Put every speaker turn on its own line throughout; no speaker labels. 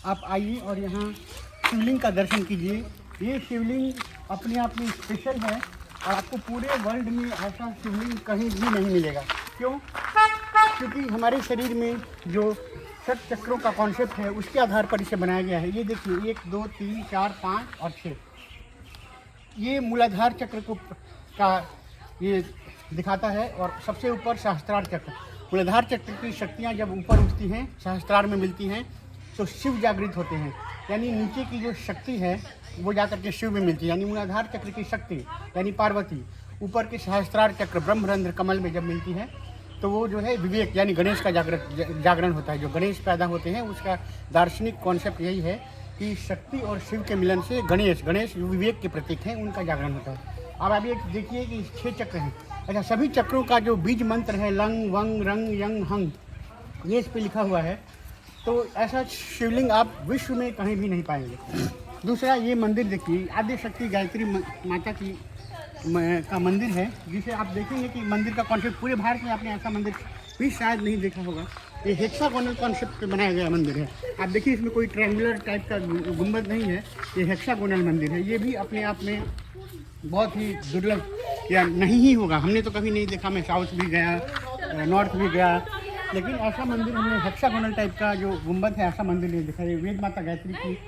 आप आइए और यहाँ शिवलिंग का दर्शन कीजिए। ये शिवलिंग अपने आप में स्पेशल है और आपको पूरे वर्ल्ड में ऐसा शिवलिंग कहीं भी नहीं मिलेगा। क्यों? क्योंकि हमारे शरीर में जो षट चक्रों का कॉन्सेप्ट है उसके आधार पर इसे बनाया गया है। ये देखिए 1 2 3 4 5 और 6, ये मूलाधार चक्र को का ये दिखाता है। और सबसे ऊपर सहस्त्रार चक्र, मूलाधार चक्र की शक्तियाँ जब ऊपर उठती हैं सहस्त्रार में मिलती हैं तो शिव जागृत होते हैं। यानी नीचे की जो शक्ति है वो जाकर के शिव में मिलती है। यानी मूलाधार चक्र की शक्ति यानी पार्वती ऊपर के सहस्त्रार चक्र ब्रह्मरंध्र कमल में जब मिलती है तो वो जो है विवेक यानी गणेश का जागरण होता है। जो गणेश पैदा होते हैं उसका दार्शनिक कॉन्सेप्ट यही है कि शक्ति और शिव के मिलन से गणेश विवेक के प्रतीक हैं, उनका जागरण होता है। अब अभी देखिए कि 6 चक्र हैं। अच्छा, सभी चक्रों का जो बीज मंत्र है लंग वंग रंग यंग हंग, ये इस पर लिखा हुआ है। तो ऐसा शिवलिंग आप विश्व में कहीं भी नहीं पाएंगे। दूसरा, ये मंदिर देखिए, आद्य शक्ति गायत्री माता की का मंदिर है, जिसे आप देखेंगे कि मंदिर का कॉन्सेप्ट पूरे भारत में आपने ऐसा मंदिर भी शायद नहीं देखा होगा। ये हेक्सागोनल कॉन्सेप्ट पे बनाया गया मंदिर है। आप देखिए इसमें कोई ट्रायंगुलर टाइप का गुंबद नहीं है, ये हेक्सागोनल मंदिर है। ये भी अपने आप में बहुत ही दुर्लभ या नहीं ही होगा, हमने तो कभी नहीं देखा। मैं साउथ भी गया, नॉर्थ भी गया, लेकिन ऐसा मंदिर हमने हेक्सागोनल टाइप का जो गुंबद है ऐसा मंदिर नहीं देखा। ये वेद माता गायत्री की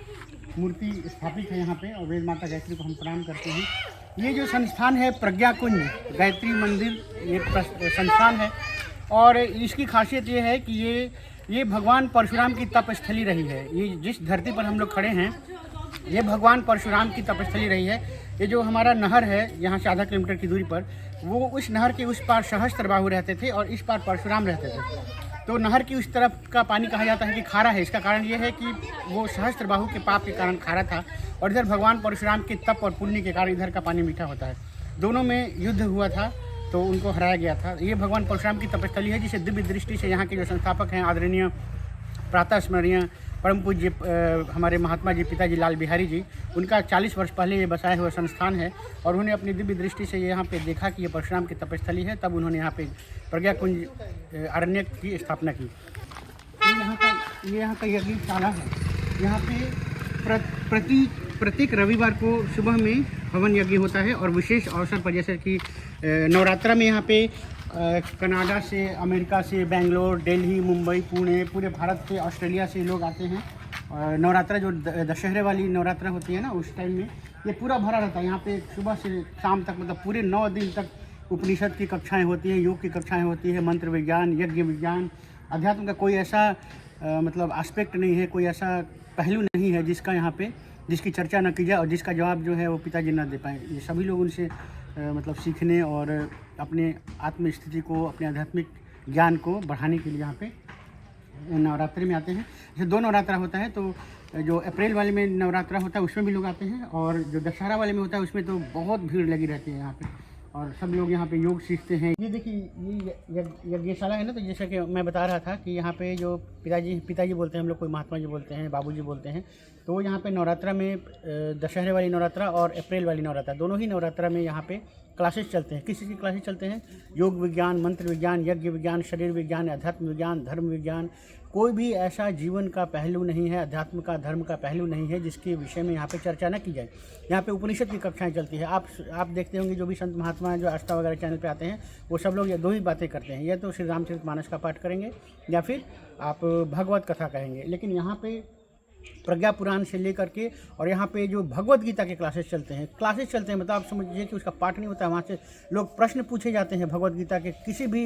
मूर्ति स्थापित है यहाँ पे और वेद माता गायत्री को हम प्रणाम करते हैं। ये जो संस्थान है प्रज्ञा कुंज गायत्री मंदिर, ये संस्थान है और इसकी खासियत ये है कि ये भगवान परशुराम की तपस्थली रही है। ये जिस धरती पर हम लोग खड़े हैं ये भगवान परशुराम की तपस्थली रही है। ये जो हमारा नहर है यहाँ से आधा किलोमीटर की दूरी पर, वो उस नहर के उस पार सहस्त्रबाहु रहते थे और इस पार परशुराम रहते थे। तो नहर की उस तरफ का पानी कहा जाता है कि खारा है। इसका कारण ये है कि वो सहस्त्रबाहु के पाप के कारण खारा था और इधर भगवान परशुराम के तप और पुण्य के कारण इधर का पानी मीठा होता है। दोनों में युद्ध हुआ था तो उनको हराया गया था। ये भगवान परशुराम की तपस्थली है जिसे दिव्य दृष्टि से यहाँ के जो संस्थापक हैं आदरणीय प्रातः स्मरणीय परम पूज्य हमारे महात्मा जी पिताजी लाल बिहारी जी, उनका 40 वर्ष पहले ये बसाया हुआ संस्थान है और उन्होंने अपनी दिव्य दृष्टि से यहाँ पे देखा कि ये परशुराम की तपस्थली है, तब उन्होंने यहाँ पे प्रज्ञा कुंज अरण्य की स्थापना की। ये यहाँ का यज्ञशाला है। यहाँ पे प्रत्येक रविवार को सुबह में हवन यज्ञ होता है और विशेष अवसर पर जैसे कि नवरात्रा में यहाँ पे कनाडा से, अमेरिका से, बेंगलोर, दिल्ली, मुंबई, पुणे, पूरे भारत से, ऑस्ट्रेलिया से लोग आते हैं। और नवरात्रा जो दशहरे वाली नवरात्रा होती है ना, उस टाइम में ये पूरा भरा रहता है। यहाँ पे सुबह से शाम तक मतलब पूरे 9 दिन तक उपनिषद की कक्षाएं होती हैं, योग की कक्षाएं होती है, मंत्र विज्ञान, यज्ञ विज्ञान, अध्यात्म का कोई ऐसा मतलब एस्पेक्ट नहीं है, कोई ऐसा पहलू नहीं है जिसकी चर्चा न की जाए और जिसका जवाब जो है वो पिताजी न दे पाए। ये सभी लोग उनसे मतलब सीखने और अपने आत्म स्थिति को, अपने आध्यात्मिक ज्ञान को बढ़ाने के लिए यहाँ पे नवरात्रि में आते हैं। जैसे 2 नवरात्रा होता है तो जो अप्रैल वाले में नवरात्रा होता है उसमें भी लोग आते हैं और जो दशहरा वाले में होता है उसमें तो बहुत भीड़ लगी रहती है यहाँ पे और सब लोग यहाँ पे योग सीखते हैं। ये देखिए ये यज्ञशाला है ना, तो जैसा कि मैं बता रहा था कि यहाँ पे जो पिताजी बोलते हैं हम लोग, कोई महात्मा जी बोलते हैं, बाबूजी बोलते हैं, तो यहाँ पे नवरात्रा में दशहरे वाली नवरात्रा और अप्रैल वाली नवरात्रा दोनों ही नवरात्रा में यहाँ पे क्लासेस चलते हैं। किस चीज़ की क्लासेस चलते हैं? योग विज्ञान, मंत्र विज्ञान, यज्ञ विज्ञान, शरीर विज्ञान, अध्यात्म विज्ञान, धर्म विज्ञान। कोई भी ऐसा जीवन का पहलू नहीं है, अध्यात्म का, धर्म का पहलू नहीं है जिसके विषय में यहाँ पे चर्चा न की जाए। यहाँ पे उपनिषद की कक्षाएं चलती है। आप देखते होंगे जो भी संत महात्मा जो आस्था वगैरह चैनल पे आते हैं वो सब लोग ये 2 ही बातें करते हैं, या तो श्री रामचरितमानस का पाठ करेंगे या फिर आप भगवत कथा कहेंगे। लेकिन यहाँ पे प्रज्ञा पुराण से लेकर के और यहाँ पे जो भगवत गीता के क्लासेस चलते हैं मतलब आप समझिए कि उसका पाठ नहीं होता है, वहाँ से लोग प्रश्न पूछे जाते हैं भगवत गीता के किसी भी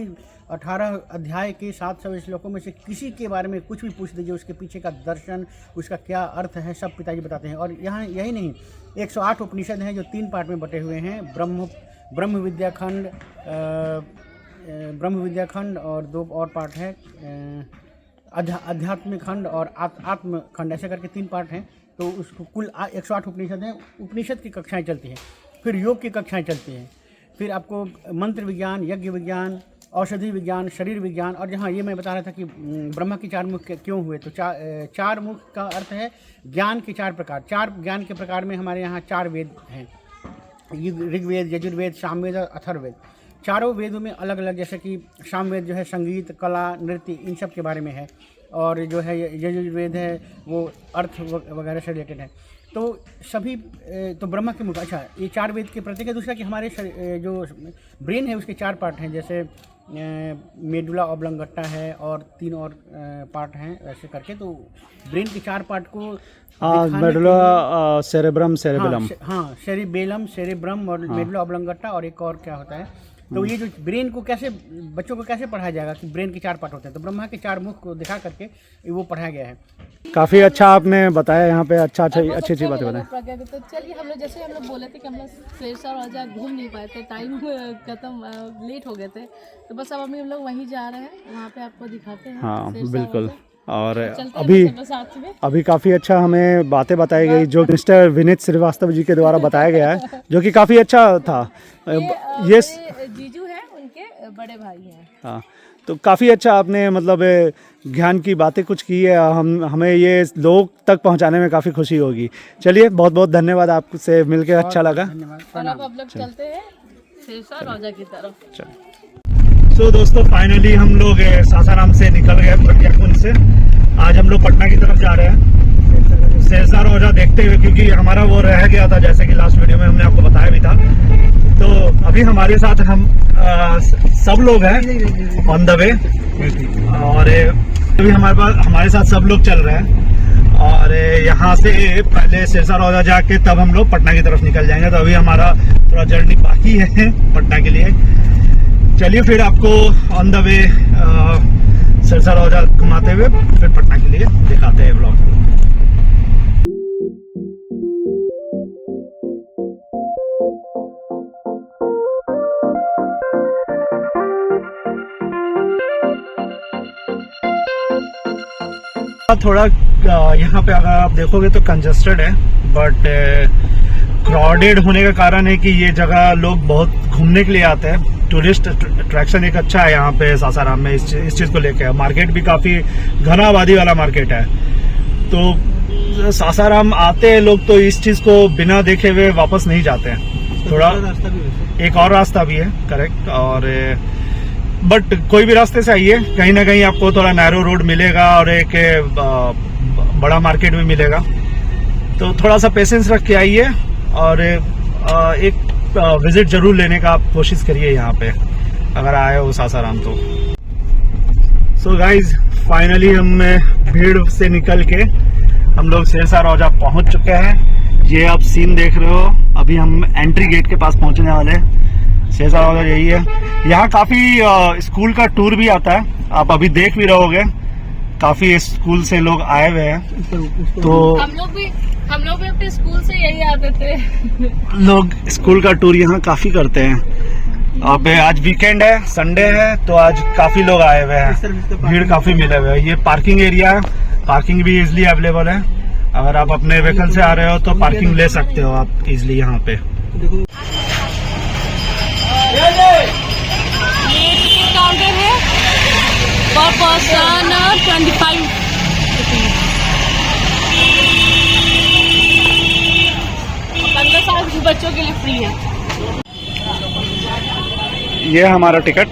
18 अध्याय के 700 श्लोकों में से किसी के बारे में कुछ भी पूछ दीजिए, उसके पीछे का दर्शन, उसका क्या अर्थ है, सब पिताजी बताते हैं। और यहाँ यही नहीं, 108 उपनिषद हैं जो 3 पार्ट में बटे हुए हैं। ब्रह्म विद्या खंड और 2 और पार्ट है, आध्यात्मिक खंड और आत्म खंड, ऐसे करके 3 पार्ट हैं। तो उसको कुल 108 उपनिषद हैं। उपनिषद की कक्षाएं चलती हैं, फिर योग की कक्षाएं चलती हैं, फिर आपको मंत्र विज्ञान, यज्ञ विज्ञान, औषधि विज्ञान, शरीर विज्ञान। और जहाँ ये मैं बता रहा था कि ब्रह्मा की 4 मुख क्यों हुए, तो 4 मुख का अर्थ है ज्ञान के 4 प्रकार। 4 ज्ञान के प्रकार में हमारे यहाँ 4 वेद हैं, ऋग्वेद, यजुर्वेद, सामवेद और अथर्ववेद। चारों वेदों में अलग अलग, जैसे कि सामवेद जो है संगीत, कला, नृत्य, इन सब के बारे में है और जो है यजुर्वेद है वो अर्थ वगैरह से रिलेटेड है। तो सभी तो ब्रह्मा के मुख, अच्छा ये 4 वेद के प्रतीक है। दूसरा कि हमारे जो ब्रेन है उसके 4 पार्ट हैं, जैसे मेडुला ऑब्लंगट्टा है और 3 और पार्ट हैं ऐसे करके। तो ब्रेन के 4 पार्ट को
मेडुला सेरेब्रम सेरेबेलम,
हाँ सेरिबेलम सेरेब्रम और मेडुला ऑब्लंगट्टा और एक और क्या होता है। तो ये जो ब्रेन को कैसे बच्चों को कैसे पढ़ाया जाएगा कि ब्रेन के 4 पार्ट होते हैं, तो ब्रह्मा के 4 मुख को दिखा करके वो पढ़ाया गया है।
काफ़ी अच्छा आपने बताया यहाँ पे, अच्छी बातें बताएं।
तो चलिए हम लोग बोले थे कि हम लोग शेरशाह राजा घूम नहीं पाए थे, टाइम खत्म लेट हो गए थे, तो बस अब हम लोग वहीं जा रहे हैं, वहाँ पे आपको दिखाते हैं।
हाँ बिल्कुल। और
साथ में
अभी काफ़ी अच्छा हमें बातें बताई गई जो मिस्टर विनीत श्रीवास्तव जी के द्वारा बताया गया है, जो कि काफ़ी अच्छा था। ये
जीजू हैं, उनके बड़े भाई हैं।
हाँ, तो काफ़ी अच्छा आपने मतलब ज्ञान की बातें कुछ की है, हमें ये लोग तक पहुंचाने में काफ़ी खुशी होगी। चलिए बहुत बहुत धन्यवाद, आपसे मिलकर अच्छा लगा।
और अब लोग चलते हैं शेरशाह राजा की तरफ।
तो दोस्तों फाइनली हम लोग सासाराम से निकल गए प्रज्ञा कुंज से। आज हम लोग पटना की तरफ जा रहे हैं शेरशाह रोजा देखते हुए, क्योंकि हमारा वो रह गया था, जैसे कि लास्ट वीडियो में हमने आपको बताया भी था। तो अभी हमारे साथ हम सब लोग हैं ऑन द वे, और अभी हमारे साथ सब लोग चल रहे हैं, और यहाँ से पहले शेरशाह रोजा जाके तब हम लोग पटना की तरफ निकल जाएंगे। तो अभी हमारा थोड़ा जर्नी बाकी है पटना के लिए। चलिए फिर आपको ऑन द वे शेरशाह रोजा घुमाते हुए फिर पटना के लिए दिखाते हैं ब्लॉग। थोड़ा यहाँ पे अगर आप देखोगे तो कंजस्टेड है, बट क्राउडेड होने का कारण है कि ये जगह लोग बहुत घूमने के लिए आते हैं। टूरिस्ट अट्रैक्शन एक अच्छा है यहाँ पे सासाराम में इस चीज़ को लेकर। मार्केट भी काफ़ी घना आबादी वाला मार्केट है, तो सासाराम आते हैं लोग तो इस चीज़ को बिना देखे हुए वापस नहीं जाते हैं। थोड़ा एक और रास्ता भी है, करेक्ट, और बट कोई भी रास्ते से आइए, कहीं ना कहीं आपको थोड़ा नैरो रोड मिलेगा और एक बड़ा मार्केट भी मिलेगा। तो थोड़ा सा पेशेंस रख के आइए और एक विजिट जरूर लेने का आप कोशिश करिए यहाँ पे अगर आए हो सासाराम तो। सो गाइज फाइनली हम भीड़ से निकल के हम लोग शेरशाह रोजा पहुंच चुके हैं। ये आप सीन देख रहे हो, अभी हम एंट्री गेट के पास पहुंचने वाले हैं। शेरशाह रोजा यही है। यहाँ काफी स्कूल का टूर भी आता है, आप अभी देख भी रहोगे, काफी स्कूल से लोग आए हुए हैं। तो
हम लोग भी अपने स्कूल से यही आते थे।
लोग स्कूल का टूर यहाँ काफी करते हैं। अब आज वीकेंड है, संडे है, तो आज काफी लोग आए हुए हैं, भीड़ काफी मिले हुए हैं। ये पार्किंग एरिया है, पार्किंग भी इजिली अवेलेबल है। अगर आप अपने व्हीकल से आ रहे हो तो पार्किंग ले सकते हो आप इजिली यहाँ पे।
ये टिकट काउंटर है, पर पर्सन 25 15 साल के बच्चों के लिए फ्री है।
ये है हमारा टिकट।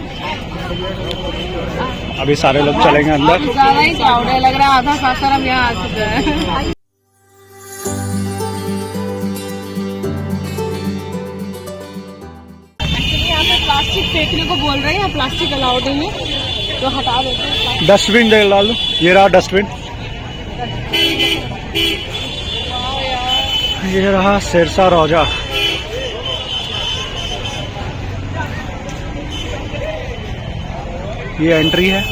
अभी सारे लोग चलेंगे अंदर।
ज्यादा ही क्राउड है, लग रहा है आधा सासाराम यहाँ आ चुका है। प्लास्टिक फेंकने को बोल रहे हैं, प्लास्टिक अलाउड नहीं है तो हटा देते हैं।
डस्टबिन डाल दो, ये रहा डस्टबिन। ये रहा शेरशाह रोजा। ये एंट्री है।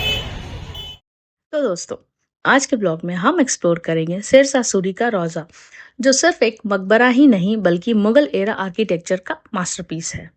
तो दोस्तों आज के ब्लॉग में हम एक्सप्लोर करेंगे शेरशाह सूरी का रोजा, जो सिर्फ एक मकबरा ही नहीं बल्कि मुगल एरा आर्किटेक्चर का मास्टरपीस है।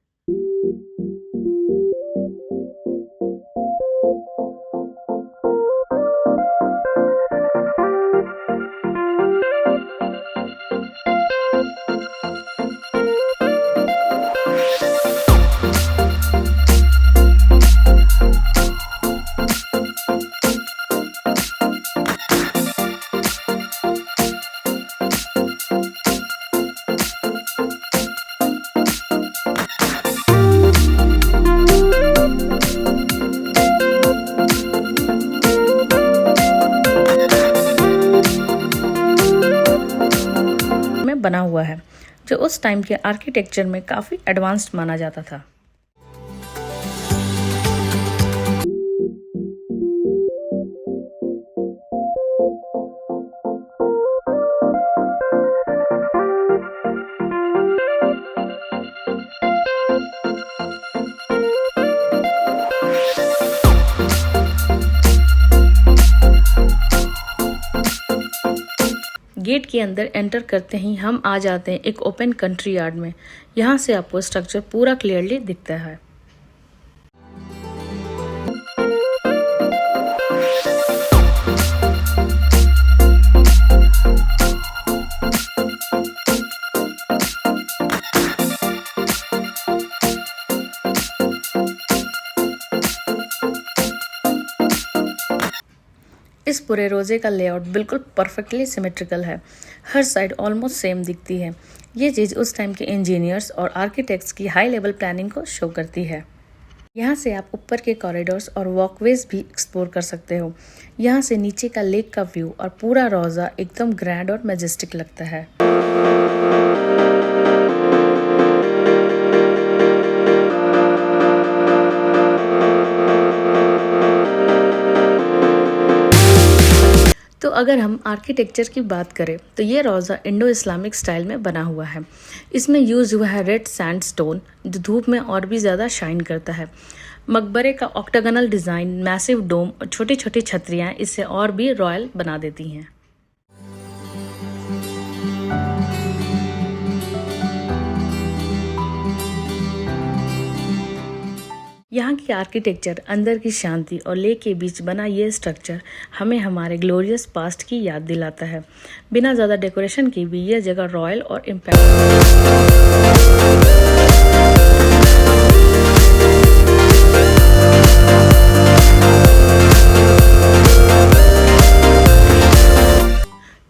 बना हुआ है, जो उस टाइम के आर्किटेक्चर में काफ़ी एडवांस्ड माना जाता था। गेट के अंदर एंटर करते ही हम आ जाते हैं एक ओपन कंट्री यार्ड में। यहाँ से आपको स्ट्रक्चर पूरा क्लियरली दिखता है। इस पूरे रोजे का लेआउट बिल्कुल परफेक्टली सिमेट्रिकल है, हर साइड ऑलमोस्ट सेम दिखती है। ये चीज़ उस टाइम के इंजीनियर्स और आर्किटेक्ट्स की हाई लेवल प्लानिंग को शो करती है। यहाँ से आप ऊपर के कॉरिडोर्स और वॉकवेज भी एक्सप्लोर कर सकते हो। यहाँ से नीचे का लेक का व्यू और पूरा रोजा एकदम ग्रैंड और मैजेस्टिक लगता है। तो अगर हम आर्किटेक्चर की बात करें तो ये रोज़ा इंडो इस्लामिक स्टाइल में बना हुआ है। इसमें यूज़ हुआ है रेड सैंडस्टोन, जो धूप में और भी ज़्यादा शाइन करता है। मकबरे का ऑक्टागोनल डिज़ाइन, मैसिव डोम और छोटी छोटी छतरियाँ इसे और भी रॉयल बना देती हैं। यहाँ की आर्किटेक्चर, अंदर की शांति और लेक के बीच बना ये स्ट्रक्चर हमें हमारे ग्लोरियस पास्ट की याद दिलाता है। बिना ज़्यादा डेकोरेशन के भी यह जगह रॉयल और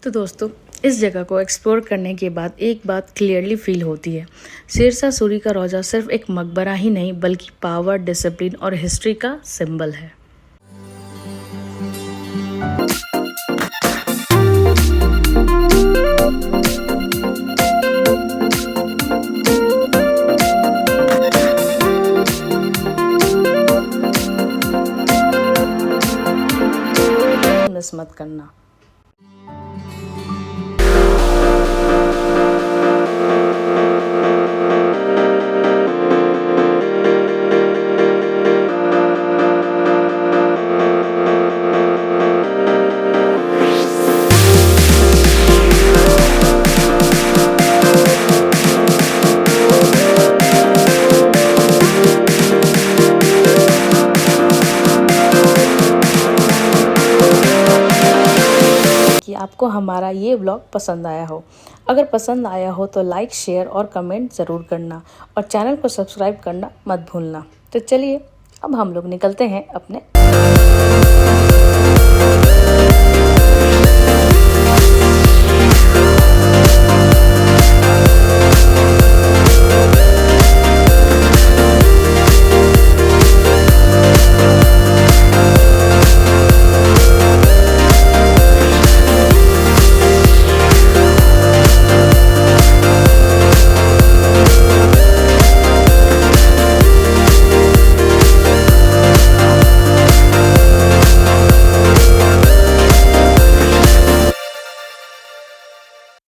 तो दोस्तों, इस जगह को एक्सप्लोर करने के बाद एक बात क्लियरली फील होती है, शेरशाह सूरी का रोजा सिर्फ एक मकबरा ही नहीं बल्कि पावर, डिसिप्लिन और हिस्ट्री का सिंबल है। मिस मत करना। आपको हमारा ये व्लॉग पसंद आया हो। अगर पसंद आया हो तो लाइक, शेयर और कमेंट ज़रूर करना और चैनल को सब्सक्राइब करना मत भूलना। तो चलिए अब हम लोग निकलते हैं अपने